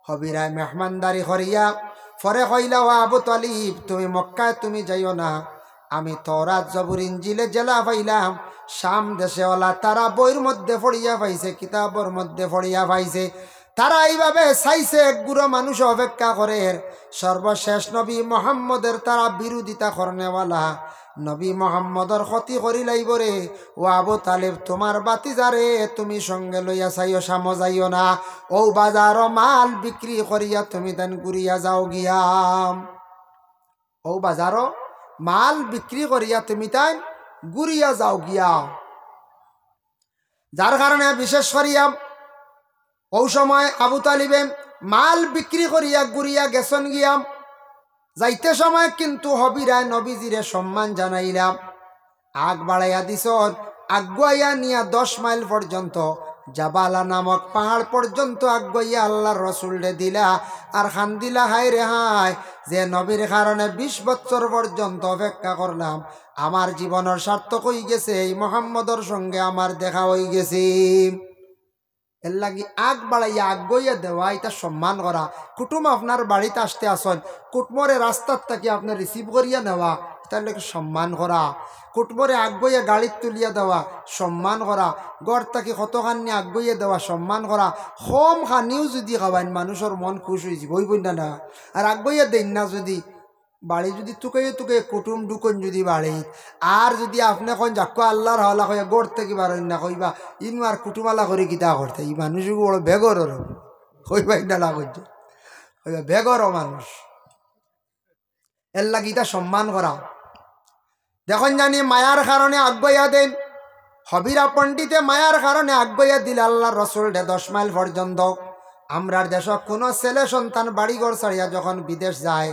হবিরায় মেহমানদারি করিয়া পরে কইলা ও আবু তালিব তুমি মক্কায় তুমি যাইও না, আমি তওরাত জবুর ইনজিলে জেলা পাইলাম শাম দেশে ওলা তারা বইয়ের মধ্যে পড়িয়া পাইছে, কিতাবর মধ্যে পড়িয়া পাইছে, তারা এইভাবে চাইছে এক গুড়ো মানুষ অপেক্ষা করে সর্বশেষ নবী মোহাম্মদের তারা বিরোধিতা করনেওয়ালা নবী মোহাম্মদর ক্ষতি করি লাইব রে। ও আবু তালেব তোমার বাতিজারে তুমি সঙ্গে লইয়া চাইও সামো যাইও না, ও বাজারও মাল বিক্রি করিয়া তুমি দেন ঘুরিয়া যাও গিয়া, ও বাজারও মাল বিক্রি করিয়া তুমি তাই ঘুরিয়া যাও গিয়া। যার কারণে বিশেষ করিয়া ও সময় আবু তালিবে মাল বিক্রি করিয়া ঘুরিয়া গেছন গিয়া। যাইতে সময় কিন্তু হবিরায় নবীজিরে সম্মান জানাইলাম, আগ বাড়াইয়া দিছন, আগুয়াইয়া নিয়া 10 মাইল পর্যন্ত জাবালা নামক পাহাড় পর্যন্ত আগুয়াইয়া আল্লাহর রসুলরে দিলা। আর খান দিলা হাই রে হাই যে নবীর কারণে 20 বছর পর্যন্ত অপেক্ষা করলাম, আমার জীবনের সার্থক হয়ে গেছে, এই মোহাম্মদর সঙ্গে আমার দেখা হয়ে গেছে। এর লাগি আগ বাড়াইয়া আগুয়াইয়া দেওয়া এটা সম্মান করা। কুটুম আপনার বাড়িতে আসতে আসন, কুটমরে রাস্তার থেকে আপনার রিসিভ করিয়া নেওয়া, তার লোক সম্মান করা। কুটমরে আগুয়াইয়া গাড়ির তুলিয়া দেওয়া সম্মান করা। গড় থেকে কতখানি আগুয়াইয়া দেওয়া সম্মান করা। কম খানিও যদি খাওয়াইন মানুষের মন খুশ হয়েছে বই না। আর আগুয়াইয়া দেন না যদি বাড়ি যদি তুকে কুটুম ঢুকন যদি বাড়ি, আর যদি আপনি কন যাক্য আল্লাহর হলা কইয়া গড় থেকে বাড়েন না কইবা ইনু আর কুটুমালা করে কিতা করতে, এই মানুষ বড় বেগর কইবাই না করছে, কইবা বেগর মানুষ। এর লাগি তা সম্মান করা। দেখুন জানি মায়ার কারণে আগুয়াইয়া দেন, হবিরা পণ্ডিতে মায়ার কারণে আগুয়াইয়া দিল আল্লাহর রসুল 10 মাইল পর্যন্ত। আমরার দেশ কোনো ছেলে সন্তান বাড়িঘর ছাড়িয়া যখন বিদেশ যায়,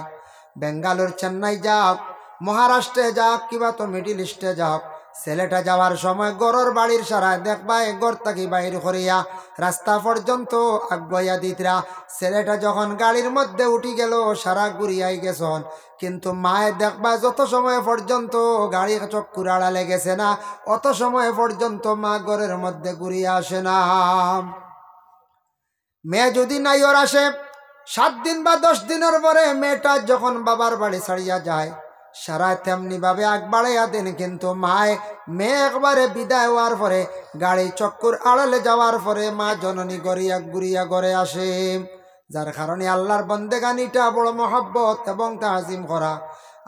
বেঙ্গালোর চেন্নাই যাক, মহারাষ্ট্রে যাক, কিবা তো মিডিল ইস্টে যাক, ছেলেটা যাওয়ার সময় গড়র বাড়ির সারায় দেখবা গড় থাকি বাইর করিয়া রাস্তা পর্যন্ত আগুয়াইয়া দিতরা। ছেলেটা যখন গাড়ির মধ্যে উঠি গেল সারা ঘুরিয়াই গেছন, কিন্তু মায়ে দেখবা যত সময় পর্যন্ত গাড়ি চক্কুর আড়ালে গেছে না, অত সময় পর্যন্ত মা ঘরের মধ্যে ঘুরিয়া আসে না। মেয়ে যদি নাইর আসে 7 দিন বা 10 দিনের পরে মেয়েটা যখন বাবার বাড়ি ছাড়িয়া যায়, সারা তেমনি ভাবে আগ বাড়াইয়া দেন, কিন্তু মায় মেয়ে একবারে বিদায় হওয়ার পরে গাড়ি চক্কর আড়ালে যাওয়ার পরে মা জননী গড়িয়া ঘুরিয়া ঘরে আসে। যার কারণে আল্লাহর বন্দেগান এটা বড় মহব্বত এবং তাজিম করা।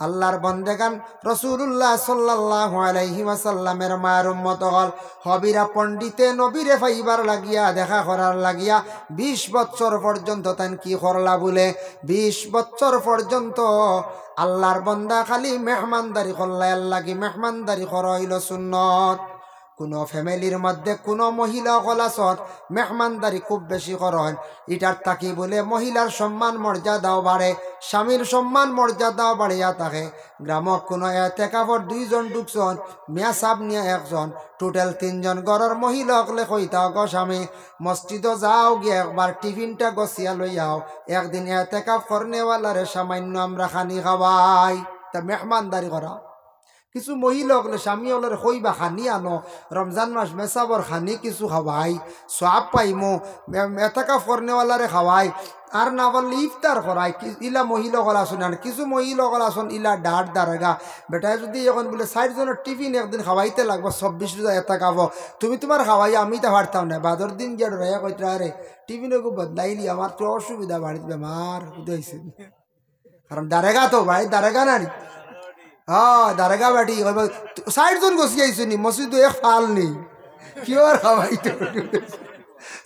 আল্লাহর বন্দেগান রাসূলুল্লাহ সাল্লাল্লাহু আলাইহি ওয়াসাল্লামের মায়ের উম্মত হল হবিরা পণ্ডিতে নবীরে ফাইবার লাগিয়া দেখা করার লাগিয়া 20 বছর পর্যন্ত তান কি করলা বলে 20 বছর পর্যন্ত আল্লাহর বন্দা খালি মেহমানদারি করলা। আল্লাহ কি মেহমানদারি করা হইল সুন্নত। কোনো ফ্যামিলির মধ্যে কোনো মহিলা কলাসত মেহমানদারি খুব বেশি করেন, এটার তাকি বলে মহিলার সম্মান মর্যাদাও বাড়ে, স্বামীর সম্মান মর্যাদাও বাড়িয়া থাকে। গ্রামক কোনো এতেকাফর 2 জন ঢুকছন, মিয়া সাব নিয়ে 1 জন, টোটাল 3 জন। ঘরের মহিলা হকলে কইতাও গো স্বামী মসজিদও যাও গিয়ে একবার টিফিনটা গছিয়া লইয়াও, একদিন এতেকাফ করনেওয়ালারে সামান্য আমরা খানি খাওয়াই। তা মেহমানদারি করা। কিছু মহিলা হলে স্বামী হলের কইবা খানি আনো, রমজান মাস মেসাবর খানি কিছু খাওয়াই, সব পাইমো এতাকা ফরনেওয়ালারে খাওয়াই, আর না বললে ইফতার করাই। ইলা মহিলা কল আসুন, আর কিছু মহিলা কল আসুন ইলা ডাট দাঁড়াগা বেটায় যদি এখন বলে 4 জনের টিফিন একদিন খাওয়াইতে লাগবো, 26 রোজা এতা খাবো, তুমি তোমার খাওয়াই আমি তা পারতাম না। বাদর দিন গিয়ে রাইয়া কইতরা আরে টিফিনকে বদলাইলি, আমার তো অসুবিধা, বাড়িতে বেমার হইছে। কারণ দাঁড়াগা তো ভাই দাঁড়াগা না হ্যাঁ দারগা বাটি 60 জন গছি আইসি নি মসজিদ এক ফাল নেই কি আর খাওয়াই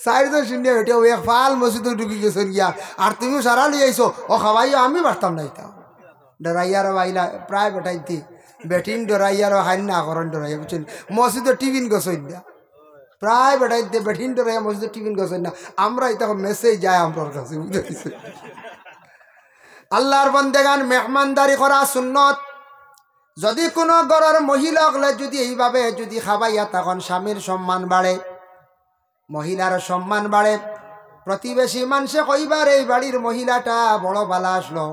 4 জন শুনিয়া বেটে এক ফাল মসজিদ ঢুকি গেছেন গিয়া, আর তুমি সারা লিয়ে আইসো ও খাওয়াইও আমি পারতাম না। এটা ডরাইয়ার বাইলা প্রায় বেটাইতি বেটিন ডরাইয়ার হাইন না করেন ডরাইয়া বুঝছেন মসজিদের টিফিন গছইন না, প্রায় বেটাইতে বেটিন ডরাইয়া মসজিদের টিফিন গছইন না। আমরা এটা মেসেজ যায় আমার কাছে বুঝতে। আল্লাহর বন্দেগান মেহমানদারি করা সুন্নত। যদি কোনো ঘরের মহিলা হলে যদি এইভাবে যদি খাবাইয়া তখন স্বামীর সম্মান বাড়ে, মহিলার সম্মান বাড়ে। প্রতিবেশী মানুষে কইবার এই বাড়ির মহিলাটা বড় বালা আসলো,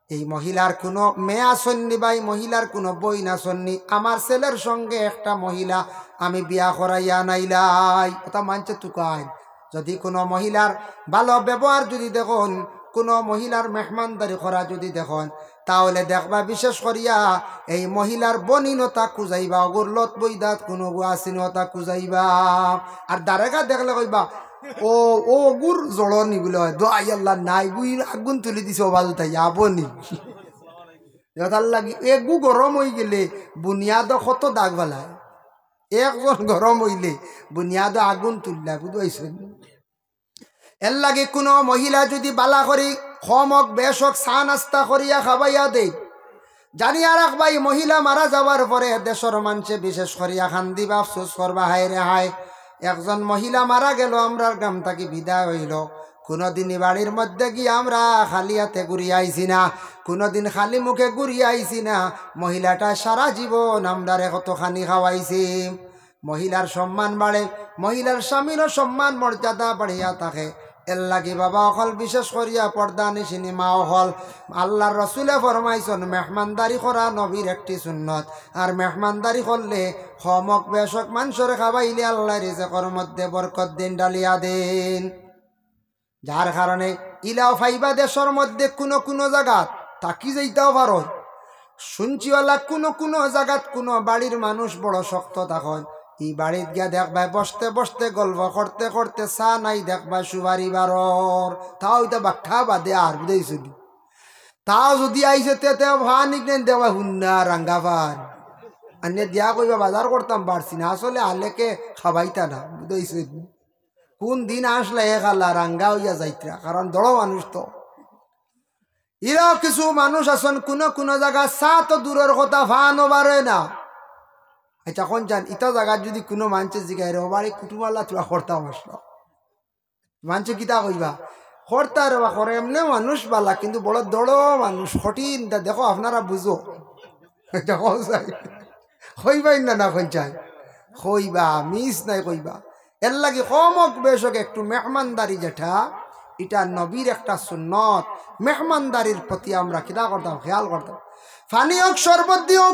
এই মহিলার কোনো মেয়ে আসন্নি বা এই মহিলার কোনো বই না আসন্নি, আমার ছেলের সঙ্গে একটা মহিলা আমি বিয়া করাইয়া নাইলাই। ওটা মানছে তুকাই যদি কোনো মহিলার ভালো ব্যবহার যদি দেখুন, কোনো মহিলার মেহমানদারি করা যদি দেখুন, তাহলে দেখবা বিশেষ করিয়া এই মহিলার বনিনতা খুঁজাইবা, অগুর লত বইদাত কোনো আসিনতা খুঁজাইবা। আর দারেগা দেখলে কইবা ও ও গুর জড়নি বলে হয় দোয়াই আল্লাহ নাই বুই আগুন তুলি দিছে ও বাজু তাই আবনি তার লাগি এগু গরম হয়ে গেলে বুনিয়াদ কত দাগ বালায়। একজন গরম হইলে বুনিয়াদ আগুন তুললা বুঝাইছেন। এর লাগে কোনো মহিলা যদি বালা করি খমক বেশক চা নাস্তা করিয়া খাবাইয়া দেয়, জানিয়া রাখবাই মহিলা মারা যাওয়ার পরে দেশের মানুষে বিশেষ করিয়া খান্দিবা আফসোস করবা, হায় রে হায় একজন মহিলা মারা গেল, আমরা গ্রাম থাকি বিদায় হইল, কোনোদিন বাড়ির মধ্যে গিয়ে আমরা খালি হাতে ঘুরিয়ে আইছি না, কোনোদিন খালি মুখে ঘুরিয়ে আইছি না। মহিলাটা সারা জীবন আমরা কতখানি খাওয়াইছি। মহিলার সম্মান বাড়ে, মহিলার স্বামীরও সম্মান মর্যাদা বাড়িয়া থাকে। এর লাগি বাবা অকল বিশেষ করিয়া পর্দা নিশিনি মা অকল আল্লাহর রসুলে ফরমাইছেন মেহমানদারি করা নবীর একটি সুন্নত। আর মেহমানদারি করলে খমক বেশক মানুষের খাবাইলে আল্লাহ রিজেকের মধ্যে বরকত দিন ডালিয়া দেন। যার কারণে ইলাও ফাইবা দেশের মধ্যে কোনো কোনো জায়গাত থাকি যাইতেও পারো, শুনছিওয়ালা কোনো জায়গাত কোনো বাড়ির মানুষ বড় শক্ত তখন এই বাড়িত গিয়া দেখবা বসতে বসতে গল্প করতে করতে চা নাই দেখবা সুবারি বারর, তাও এটা বাক্ষা বাদে আর বুঝাইছিল তাও যদি আইসে তে ভানিক নেন দেওয়া হুন্না রাঙ্গা ভান আনে দিয়া কইবা বাজার করতাম পারছি না, আসলে আলেকে খাবাইতা না বুঝাইছিল। কোন দিন আসলে এক আল্লাহ রাঙ্গা হইয়া যাইতরা, কারণ দড় মানুষ তো। এরাও কিছু মানুষ আছেন কোনো জায়গা চা তো দূরের কথা ভানও বারে না। আচ্ছা এখন যান ইটা জায়গা যদি কোনো মানুষের জিগাই রে বাড়ি কুটুমাল্লা তোরা করতাম আসলো, মানুষে কিতা কইবা করতা রে বা করে এমনি মানুষ বালা, কিন্তু বড় দড় মানুষ কঠিন। দেখো আপনারা বুঝো কইবাই না কইচাই কইবা মিস নাই কইবা। এর লাগে কমক বেশক একটু মেহমানদারি যেটা এটা নবীর একটা সুন্নত, মেহমানদারির প্রতি আমরা কিতা করতাম খেয়াল করতাম। ফানি হোক শরবত দিও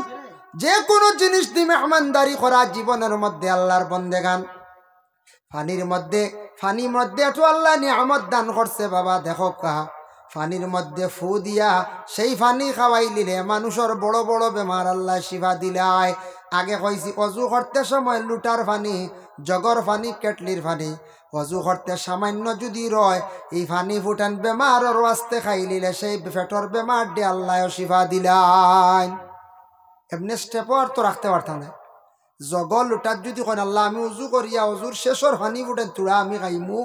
যে কোনো জিনিস দিয়ে মেহমানদারি করা জীবনের মধ্যে আল্লাহর বন্দেগান। ফানির মধ্যে একটু আল্লাহ নিয়ামত দান করছে বাবা, দেখো কা ফানির মধ্যে ফু দিয়া সেই ফানি খাওয়াই লিলে মানুষের বড় বড় বেমার আল্লাহ শিফা দিলায়। আগে কইছি অজু করতে সময় লুটার ফানি, জগর ফানি, কেটলির ফানি, অজু করতে সামান্য যদি রয় এই ফানি ফুটান বেমারের ওয়াস্তে খাই লিলে সেই পেটর বেমার দিয়ে আল্লাহ শিফা দিলায়। এমনি স্টেপও আর তো রাখতে পারতাম না। জগল লুটার যদি কন আল্লাহ আমি অজু করিয়া অজুর শেষর হানি ফুটেন তুড়া আমি খাইমু,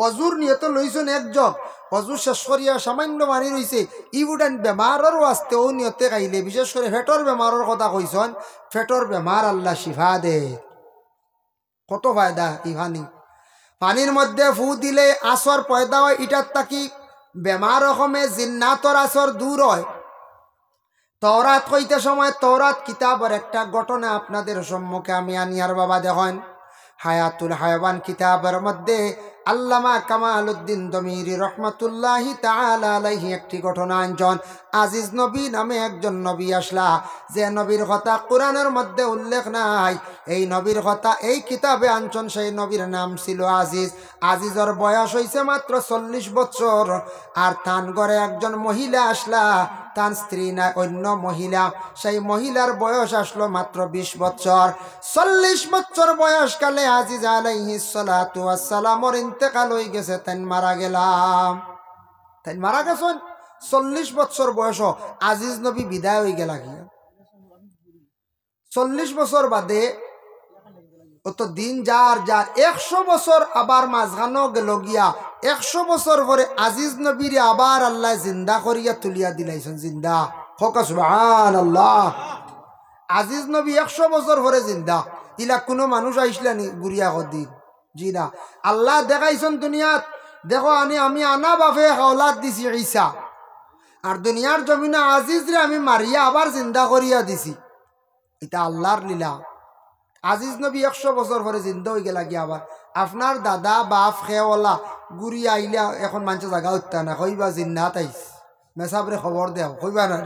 অজুর নিয়ে তো লইছেন এক জগ, অজুর শেষ করিয়া সামান্য মানি রয়েছে ই ফুটেন বেমারের আসতে ও নিয়তে খাইলে, বিশেষ করে ফেটর বেমারের কথা কইছেন, ফেটর বেমার আল্লাহ শিফা দে। কত ফায়দা ই পানি। পানির মধ্যে ফু দিলে আসর পয়দা হয়, ইটার তাকি বেমার রকমে জিন্নাতর আসর দূর হয়। তওরাত কইতে সময় তওরাত কিতাবের একটা ঘটনা আপনাদের সম্মুখে আমি আনিয়ার বাবা দেখেন। হায়াতুল হায়াবান কিতাবের মধ্যে আল্লামা কামাল উদ্দিন দমিরি রহমাতুল্লাহি তাআলা আলাইহি একটি ঘটনা আনছেন। আজিজ নবী নামে একজন নবী আসলা, যে নবীর কথা কোরআনের মধ্যে উল্লেখ নাই, এই নবীর কথা এই কিতাবে আনছেন। সেই নবীর নাম ছিল আজিজ। আজিজের বয়স হয়েছে মাত্র 40 বছর। আর তান ঘরে একজন মহিলা আসলা, তার স্ত্রী না অন্য মহিলা, সেই মহিলার বয়স আসলো মাত্র 20 বছর। 40 বছর বয়সকালে আজিজ আলাইহিস সালাতু ওয়াস সালামের ইন্তেকাল হয়ে গেছে, তাই মারা গেলাম। তাই মারা গেছেন 40 বছর বয়স, আজিজ নবী বিদায় হয়ে গেল গিয়া। 40 বছর বাদে অত দিন যার 100 বছর আবার মাঝখানো গেল গিয়া। 100 বছর পরে আজিজ নবীর আবার আল্লাহ জিন্দা করিয়া তুলিয়া দিলাইছেন। জিন্দা হোক সুবহানাল্লাহ। আজিজ নবী 100 বছর পরে জিন্দা। ইলা কোনো মানুষ আইসলানি গুড়িয়া দিন জি না, আল্লাহ দেখাইছেন দুনিয়াত। দেখো আমি আনা বাপে হাওলাত দিছি ঈসা, আর দুনিয়ার জমিনে আজিজরে আমি মারিয়া আবার জিন্দা করিয়া দিছি। এটা আল্লাহর লীলা। আজিজ নবী 100 বছর পরে জিন্দা হয়ে গেলা গিয়া। আবার আপনার দাদা বাপ খেওয়ালা গুড়ি আইলা এখন মানুষের জায়গা উঠতা না, কইবা জিন্নাত আইস, মেসাবরে খবর দেও, কইবা না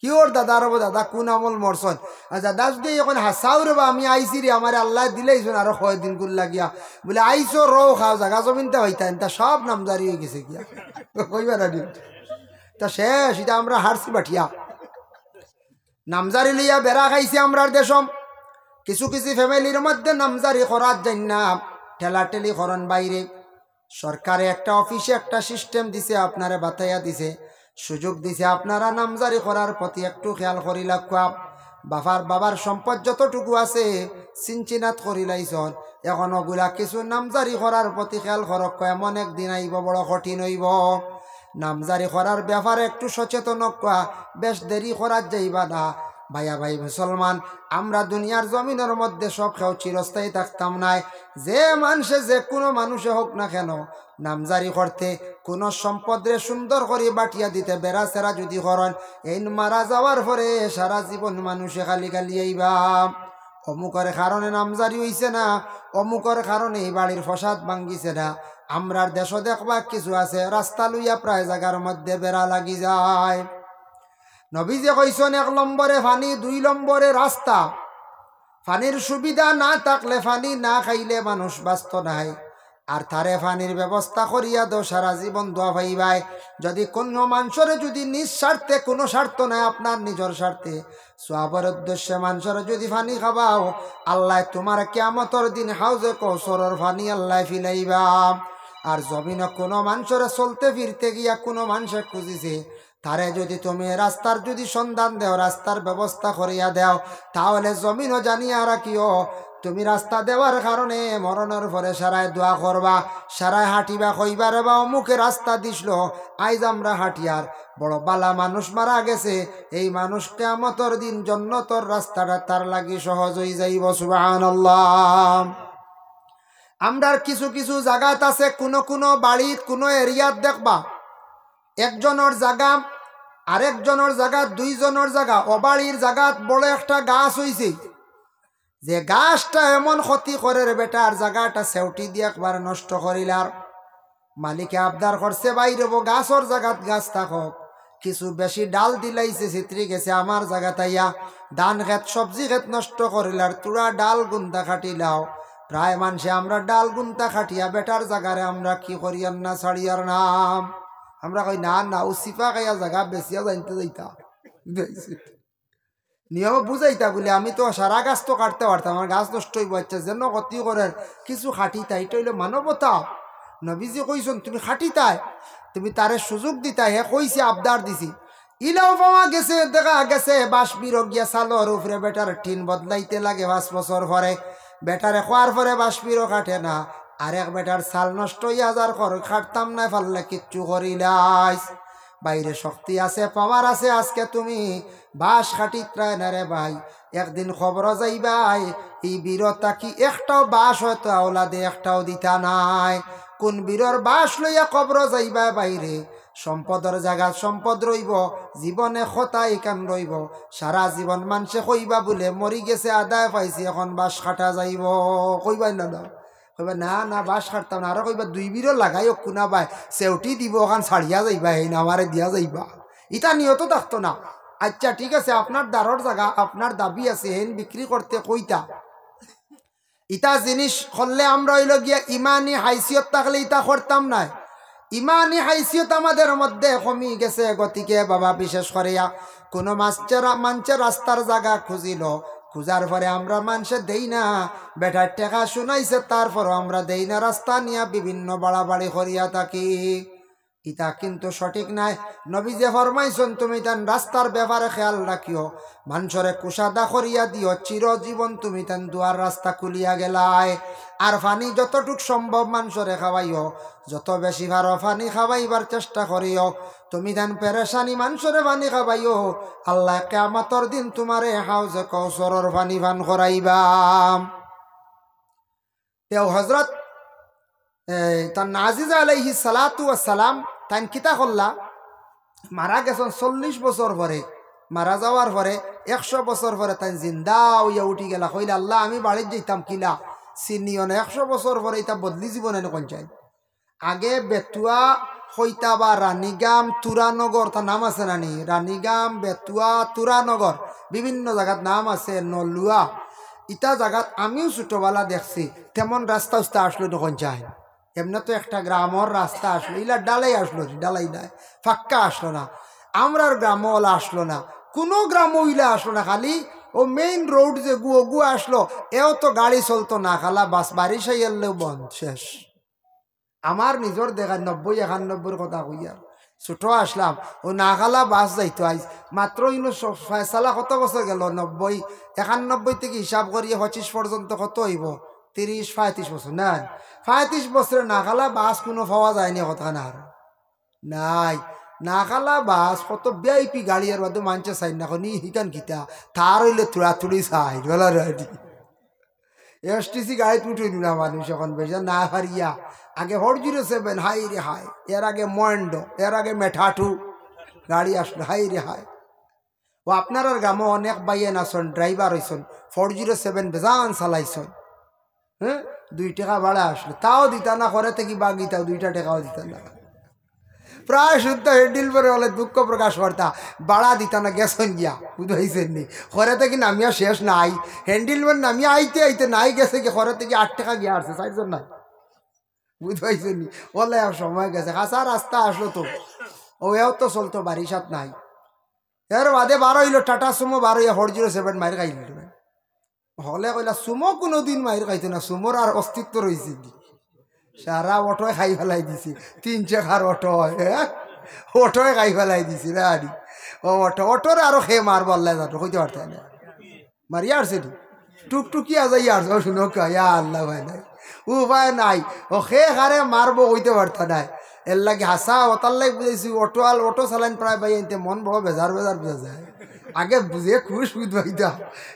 কি ওর দাদা রব দাদা কোন আমল মরছন আর দাদা যদি এখন হাসাও রে বা আমি আইসি রে আমার আল্লাহ দিলেইছন আরো কয়দিন গুল লাগিয়া বলে আইসো রো খাও জাগা জমিনটা হইতাম তা সব নামজারি হয়ে গেছে গিয়া কইবার তা শেষ এটা আমরা হারছি বাঠিয়া নামজারি লইয়া বেড়া খাইছি আমরার দেশম কিছু কিছু ফ্যামিলির মধ্যে নামজারি করার জন্য ঠেলাঠেলি করন বাইরে সরকারে একটা অফিসে একটা সিস্টেম দিছে আপনারে বাতাইয়া দিছে সুযোগ দিছে আপনারা নামজারি করার প্রতি একটু খেয়াল করি লাগুয়া বাবার সম্পদ যতটুকু আছে চিনচিনাত করি লাইছন এখন ওগুলা কিছু নামজারি করার প্রতি খেয়াল করক এমন একদিন আইব বড় কঠিন হইব নামজারি করার ব্যাপারে একটু সচেতন কোয়া বেশ দেরি করার যাইবা না ভাইয়া ভাই মুসলমান আমরা দুনিয়ার জমিনের মধ্যে সব কেউ চিরস্থায়ী থাকতাম নাই যে মানুষে যে কোনো মানুষে হোক না কেন নামজারি করতে কোনো সম্পদরে সুন্দর করে বাটিয়া দিতে বেড়া সেরা যদি করেন এই মারা যাওয়ার পরে সারা জীবন মানুষে খালি খালি আইবা অমুকের কারণে নামজারি হইছে না অমুকের কারণে এই বাড়ির ফসাদ ভাঙ্গিছে না আমরার দেশও দেখবা কিছু আছে রাস্তা লইয়া প্রায় জায়গার মধ্যে বেড়া লাগি যায় নবীজি কইছেন 1 নম্বরে পানি 2 নম্বরে রাস্তা পানির সুবিধা না থাকলে পানি না খাইলে মানুষ বাঁচত নাই আর তারে পানির ব্যবস্থা করিয়া দো সারা জীবন দোয়া পাইবাই যদি কোনো মানুষের যদি নিজ স্বার্থে কোনো স্বার্থ নাই আপনার নিজের স্বার্থে সওয়াবের উদ্দেশ্যে মানুষের যদি পানি খাবাও আল্লাহ তোমার কিয়ামতের দিন হাউজে কৌসরের পানি আল্লাহ ফিলাইবা আর জমিনে কোনো মানুষের চলতে ফিরতে গিয়া কোনো মানুষে খুঁজিছে তারে যদি তুমি রাস্তার যদি সন্ধান দেও রাস্তার ব্যবস্থা করিয়া দেও তাহলে জমিনও জানিয়া রাখিও তুমি রাস্তা দেওয়ার কারণে মরণের পরে সারায় দোয়া করবা সারায় হাঁটিবা কইবার বা অমুকে রাস্তা দিছিল আইজ আমরা হাঁটিয়ার বড় বালা মানুষ মারা গেছে এই মানুষ কিয়ামতের দিন জান্নাতের রাস্তাটা তার লাগি সহজ হয়ে যাইব সুবহানাল্লাহ আমরার কিছু কিছু জায়গাত আছে কোনো বাড়ির কোনো এরিয়াত দেখবা একজনের জায়গা আরেকজনের জায়গা দুইজনের জায়গা অবাড়ির জায়গাত বড় একটা গাছ হইছে যে গাছটা এমন ক্ষতি করে রে বেটা আর জায়গাটা সেউটি দিয়ে একবার নষ্ট করিলার মালিকে আবদার করছে বাইরে গাছর জায়গাত গাছ থাকক কিছু বেশি ডাল দিলাইছে ছিত্রি গেছে আমার জায়গা তাইয়া ধান খেত সবজি খেত নষ্ট করিলার তুরা ডাল গুন্তা খাটিলাও প্রায় মানুষে আমরা ডাল গুন্তা খাটিয়া বেটার জায়গারে আমরা কি করিয়ার না ছাড়িয়ার নাম আমরা কই না না ও সিফা খাইয়া জায়গা বেশিয়া জানতে যাইতা নিয়ম বুঝাইতা বলে আমি তো সারা গাছ তো কাটতে পারতাম আমার গাছ নষ্ট হইব আচ্ছা যেন ক্ষতি করেন কিছু খাটিতা এটা হইলে মানবতা নবীজি কইছেন তুমি খাটিতাই তুমি তারে সুযোগ দিতা হে কইছে আবদার দিছি ইলাও পাওয়া গেছে দেখা গেছে বাসবির গিয়া সালোর উপরে বেটার টিন বদলাইতে লাগে 5 বছর পরে বেটারে খোয়ার পরে বাসবিরও কাটে না আরেক বেটার সাল নষ্ট হইয়া যার কর খাটতাম না পারলে কিচ্ছু করিলাইস বাইরে শক্তি আছে পাওয়ার আছে আজকে তুমি বাস খাটিত্রায় না রে ভাই একদিন খবর যাইবাই এই বীরতা কি একটাও বাস হয়তো আওলাদে একটাও দিতা নাই কোন বীরর বাস লইয়া কবর যাইবা বাইরে সম্পদের জায়গা সম্পদ রইব জীবনে খতাই কান রইব সারা জীবন মানুষে কইবা বলে মরি গেছে আদায় পাইছি এখন বাস খাটা যাইব কইবাই না না কইবা না না বাস কাটতাম না আরো কইবা 2 বীরও লাগাই কোনা বাই সেউটি দিব ওখান ছাড়িয়া যাইবা এই না আমারে দিয়া যাইবা ইটা নিয়ত থাকতো না আচ্ছা ঠিক আছে আপনার দারর জায়গা আপনার দাবি আছে হেন বিক্রি করতে কইতা ইটা জিনিস করলে আমরা হইল গিয়া ইমানি হাইসিয়ত থাকলে ইটা করতাম না ইমানি হাইসিয়ত আমাদের মধ্যে কমি গেছে গতিকে বাবা বিশেষ করিয়া কোনো মানুষের রাস্তার জায়গা খুঁজিল খুঁজার পরে আমরা মানুষে দেই না বেটার টাকা শুনাইছে তারপরও আমরা দেই না রাস্তা নিয়ে বিভিন্ন বাড়াবাড়ি করিয়া থাকি ইটা কিন্তু সঠিক নাই নবী যে ফরমাইছেন তুমি তান রাস্তার ব্যাপারে খেয়াল রাখিও মানুষরে কুশাদা করিয়া দিও চিরজীবন তুমি তান দুয়ার রাস্তা খুলিয়া গেলাই আর পানি যতটুক সম্ভব মানুষরে খাওয়াইও যত বেশি ভালো পানি খাওয়াইবার চেষ্টা করিও তুমি তান পেরেশানি মানুষরে পানি খাওয়াইও আল্লাহ কিয়ামতের দিন তোমারে হাউজে কৌসরের পানি পান করাইবা তেও হযরত তার নাজিজা আলাইহিস সালাতু ওয়াস সালাম তান কিতা করলা মারা গেছেন 40 বছর পরে মারা যাওয়ার পরে 100 বছর পরে তাই জিন্দা হইয়া উঠি গেলা কইলা আল্লাহ আমি বাড়ির যাইতাম কিলা চিনিও না 100 বছর পরে এটা বদলি জীবনে কোন চাই আগে বেতুয়া হইতাবা রানীগাম তুরানগর তার নাম আছে নানি রানীগাম বেতুয়া তুরানগর বিভিন্ন জায়গার নাম আছে নলুয়া ইটা জায়গাত আমিও ছোটবেলা দেখছি তেমন রাস্তা উস্তা আসলো তখন যায় এমনি তো একটা গ্রামের রাস্তা আসলো ইলা ডালাই আসলো ডালাই নাই ফাক্কা আসলো না আমরার গ্রামওয়ালা আসলো না কোনো গ্রাম ইলা আসলো না খালি ও মেইন রোড যে গুয়া আসলো এও তো গাড়ি চলতো না খালা বাস বারিশ এলেও বন্ধ শেষ আমার নিজের দেখা 90-91 কথা কইয়া ছোট আসলাম ও নাগালা বাস যাইতো আইস মাত্র ইনো ফয়সালা কত বছর গেল 90-91 থেকে হিসাব করিয়ে 25 পর্যন্ত কত হইব 30-35 বছর না 35 বছরে নাগালা বাস কোনো পাওয়া যায়নি কথা না নাই নাগালা বাস কত ভিআইপি গাড়ি আর বাদে মানছে চাই না নি হিকান গীতা তার হইলে থুড়াথুড়ি চাই বলা রেডি এসটিসি গাড়িতে উঠে দিল মানুষ এখন বেশি না হারিয়া আগে 407 হাই রে হাই এর আগে মহেন্দ্র এর আগে মেঠাঠু গাড়ি আসলো হাই রে হাই ও আপনার গ্রামে অনেক বাইয়েন আসন ড্রাইভার হয়েছেন 407 বেজান চালাইছেন হ্যাঁ 2 টাকা ভাড়া আসলো তাও দিতা না করে থেকে বা গীতাও 2 টাকাও দিতা না প্রায় শুদ্ধ হেন্ডিল করে বলে দুঃখ প্রকাশ করতা বাড়া দিতা না গেছেন গিয়া বুঝাইছেন নি ঘরে থেকে নামিয়া শেষ নাই হ্যান্ডিল মানে নামিয়া আইতে আইতে নাই গেছে কি ঘরে থেকে 8 টাকা গিয়া আসছে 60 জন নাই বুঝাইছেন নি বলে সময় গেছে খাসা রাস্তা আসলো তো ও এও তো চলতো বারিশাত নাই এর বাদে 12 হইলো টাটা সুমো 12 407 মাইর খাইল হলে কইলা সুমো কোনোদিন মাইর খাইতো না সুমোর আর অস্তিত্ব রয়েছে সারা অটোয় খাই ফেলাই দিছি 3 চাকার অটো হ্যাঁ অটোয় খাই ফেলাই দিছি রানি ও অটোর আরো খেয়ে মার বললে যাতো কইতে পারত না মারিয়া আসছে টুকটুকি আজাই আর শুনো ইয়া আল্লাহ ভাই নাই উপায় নাই ও খে হারে মারবো কইতে পারত না এর লাগে হাসা ওতার লাগে বুঝাইছি অটো চালাইন প্রায় ভাই এনতে মন বড় বেজার বোঝা যায় আগে বুঝে খুশ বুঝবাইতা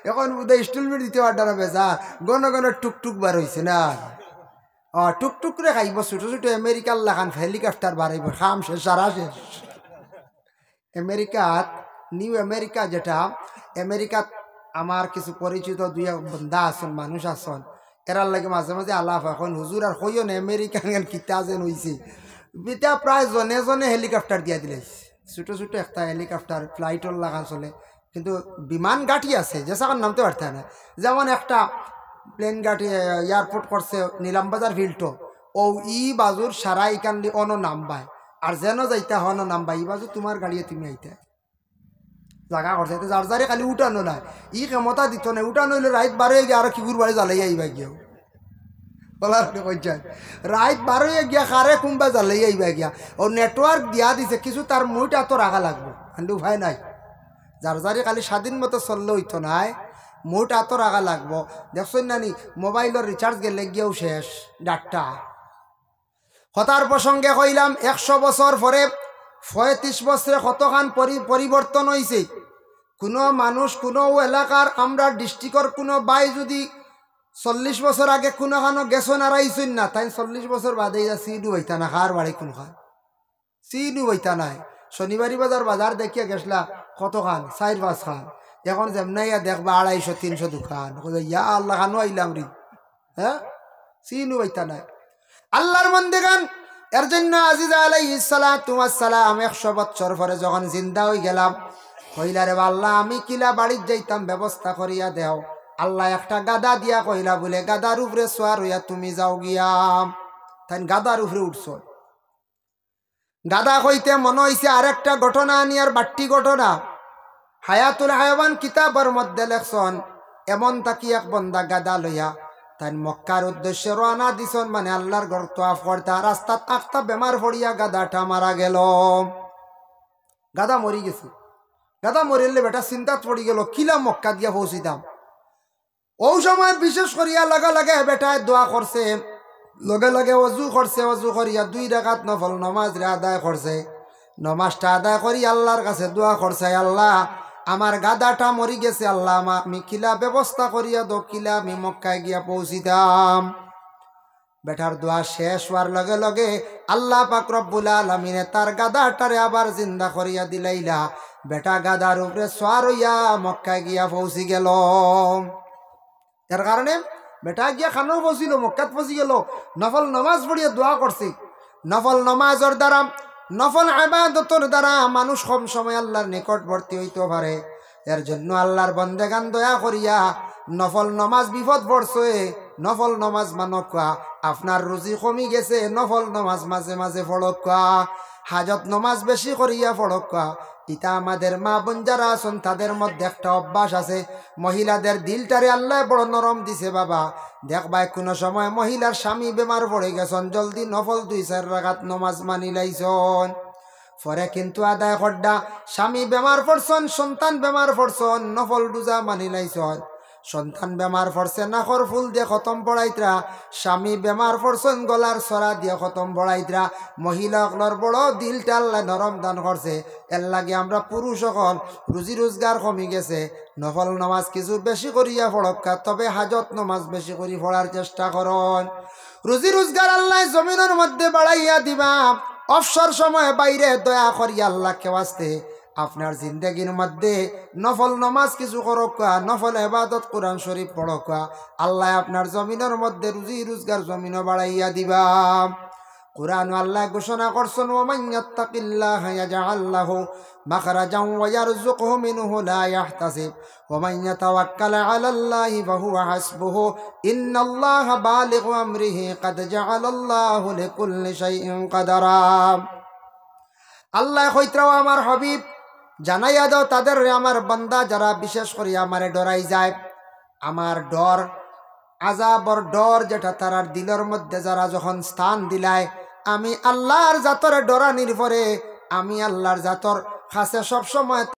এখন বুঝে ইনস্টলমেন্ট দিতে পারত না বেজার গণ টুকটুক বার হয়েছে না টুকটুক করে খাইব ছোট ছোট আমেরিকার লাগান হেলিকপ্টার বাড়াইব খাম শেষ সারা শেষ আমেরিকাত নিউ আমেরিকা যেটা আমেরিকাত আমার কিছু পরিচিত 2 বন্ধা আছেন মানুষ আছেন এরার লাগে মাঝে মাঝে আলাপ এখন হুজুর আর কইও না আমেরিকান কিতা যেন হয়েছে এটা প্রায় জনে জনে হেলিকপ্টার দিয়া দিলে ছোট ছোট একটা হেলিকপ্টার ফ্লাইটর লাগান চলে কিন্তু বিমান গাঠি আছে যে সাকার নামতে পারতে না যেমন একটা প্লেন গাড়ি এয়ারপোর্ট করছে নীলামবাজার ফিল্টো ও ই বাজুর সারা ইকান অন নামবায় আর যেন যাইতা হন নামবাই ই বাজু তোমার গাড়িয়ে তুমি আইতে জায়গা করছে যার যারে খালি উঠানো নাই ই ক্ষমতা দিত না উঠানো হইলে রাইত 12 গিয়ে আরো কিগুর বাড়ি জ্বালাই আইবা গিয়েও বলার কইছেন রাইত 12 গিয়া কারে কুম্বা জ্বালাই আইবা গিয়া ও নেটওয়ার্ক দিয়া দিছে কিছু তার মুইটা তো রাখা লাগবো কিন্তু উপায় নাই যার যারে খালি স্বাধীন মতো চললে হইতো নাই মোট এত রাখা লাগবো দেখছেন নানি মোবাইলের রিচার্জ গেলে গিয়েও শেষ ডাটা হতার প্রসঙ্গে কইলাম 100 বছর পরে 35 বছরে কতখান পরিবর্তন হয়েছে কোনো মানুষ কোনো এলাকার আমরা ডিস্ট্রিক্টর কোনো বাই যদি 40 বছর আগে কোনোখানো গেছন আর আইসুন না তাই 40 বছর বাদে সিডু হইতা না খার বাড়ি কোন খান সিডু হইতা নাই শনিবারি বাজার দেখিয়া গেছলা কতখান 4-5 খান এখন যেমনাইয়া দেখবা 250-300 দোকান ইয়া আল্লাহ খানো আইলাম রি হ্যাঁ সিনু হইতা নাই আল্লাহর বান্দাগান এর জন্য আজিজ আলাইহিস সালাতু ওয়াস সালাম 100 বছর পরে যখন জিন্দা হই গেলাম কইলা রে আল্লাহ আমি কিলা বাড়ি যাইতাম ব্যবস্থা করিয়া দেও আল্লাহ একটা গাদা দিয়া কইলা বলে গাদার উপরে সোয়ার হইয়া তুমি যাও গিয়া তাই গাদার উপরে উঠছো গাদা কইতে মনে হইছে আরেকটা ঘটনা নিয়ার বাট্টি ঘটনা হায়াতুল হায়াবান কিতাবের মধ্যে লেখছন এমন তাকি এক বন্দা গাদা লইয়া তাই মক্কার উদ্দেশ্যে রওনা দিছন মানে আল্লাহর ঘর তোয়াফ করতে রাস্তাত আখতা বেমার পড়িয়া গাদাটা মারা গেল গাদা মরি গেছে গাদা মরিলে বেটা চিন্তাত পড়ি গেল কিলা মক্কা দিয়া পৌঁছিতাম ও সময় বিশেষ করিয়া লাগা লাগে বেটায় দোয়া করছে লগে লগে অজু করছে অজু করিয়া 2 রাকাত নফল নামাজ আদায় করছে নামাজটা আদায় করি আল্লাহর কাছে দোয়া করছে আল্লাহ আমার গাদাটা মরি গেছে আল্লাহ আমি কিলা ব্যবস্থা করিয়া দো কিলা আমি মক্কায় গিয়া পৌঁছিতাম বেটার দোয়া শেষ হওয়ার লগে লগে আল্লাহ পাক রব্বুল আলামিন তার গাদাটারে আবার জিন্দা করিয়া দিলাইলা বেটা গাদার উপরে সওয়ার হইয়া মক্কায় গিয়া পৌঁছি গেল এর কারণে বেটা গিয়া খানো পৌঁছিল মক্কাত পৌঁছি গেল নফল নামাজ পড়িয়া দোয়া করছে নফল নামাজের দ্বারা নফল ইবাদতের দ্বারা মানুষ কম সময় আল্লাহর নিকটবর্তী হইতে পারে। এর জন্য আল্লাহর বন্দেগান দয়া করিয়া নফল নমাজ বিপদ পড়ছে, নফল নমাজ মানক আপনার রুজি কমি গেছে, নফল নমাজ মাঝে মাঝে পড়ক, হাজত নমাজ বেশি করিয়া পড়ক। ইতা আমাদের মা বোন যারা আছেন তাদের মধ্যে একটা অভ্যাস আছে, মহিলাদের দিলটারে আল্লাহ বড় নরম দিছে বাবা। দেখবাই কোনো সময় মহিলার স্বামী বেমার পড়ে গেছেন, জলদি নফল 2-4 রাকাত নমাজ মানি লাইছন, পরে কিন্তু আদায় করডা স্বামী বেমার পড়ছন, সন্তান বেমার পড়ছন, নফল রোজা মানি লাইছন। সন্তান বেমার পড়ছে নাকর ফুল দিয়ে খতম পড়াইতরা, স্বামী বেমার পড়ছন গলার সরা দিয়ে খতম পড়াইতরা। মহিলাগুলোর বড় দিলটা আল্লাহ নরম দান করছে। এর লাগে আমরা পুরুষ সকল রুজি রোজগার কমি গেছে, নফল নমাজ কিছু বেশি করিয়া পড়ক্কা, তবে হাজত নমাজ বেশি করি পড়ার চেষ্টা করন। রুজি রোজগার আল্লাহ জমিনের মধ্যে বাড়াইয়া দিবা, অবসর সময় বাইরে দয়া করিয়া আল্লাহকে ওয়াস্তে আপনার জিন্দগির মধ্যে নফল নমাজ কিছু করক, নফল ইবাদত কোরআন শরীফ পড়ক, আল্লাহ আপনার জমিনের মধ্যে রুজি রোজগার জমিনও বাড়াইয়া দিবা। কুরআন আল্লাহ ঘোষণা করছেন, ওয়ামান ইয়াত্তাকিল্লাহা ইয়াজআল লাহু মাখরাজান ওয়া ইয়ারযুকহু মিনহু লা ইয়াহতাসিব ওয়ামান ইয়াতাওয়াক্কাল আলাল্লাহি ফাহুয়া হাসবুহু ইন্নাল্লাহা বালিগু আমরিহি ক্বাদ জাআলাল্লাহু লিকুল্লি শাইইন কাদারা। আল্লাহ কইত্রাও আমার হাবিব জানাইয়া দাও তাদের, আমার বান্দা যারা বিশেষ করে আমারে ডরাই যায়, আমার ডর আযাবর ডর যেটা তারার দিলের মধ্যে যারা যখন স্থান দিলায়, আমি আল্লাহর জাতরে ডরানির পরে আমি আল্লাহর জাতর কাছে সবসময়